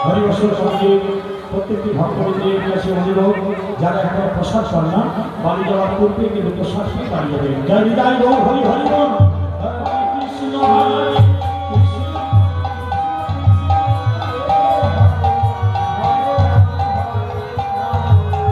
হরিবসের সঙ্গে প্রত্যেকটি ভক্তদের কাছে অনুরোধ, যারা এখন প্রসাদ পান না বাড়ি যাওয়ার পূর্বে কিন্তু প্রসাদ বাড়ি যাবেন। জয় হরি হরি হরি বল। হরে কৃষ্ণ হরে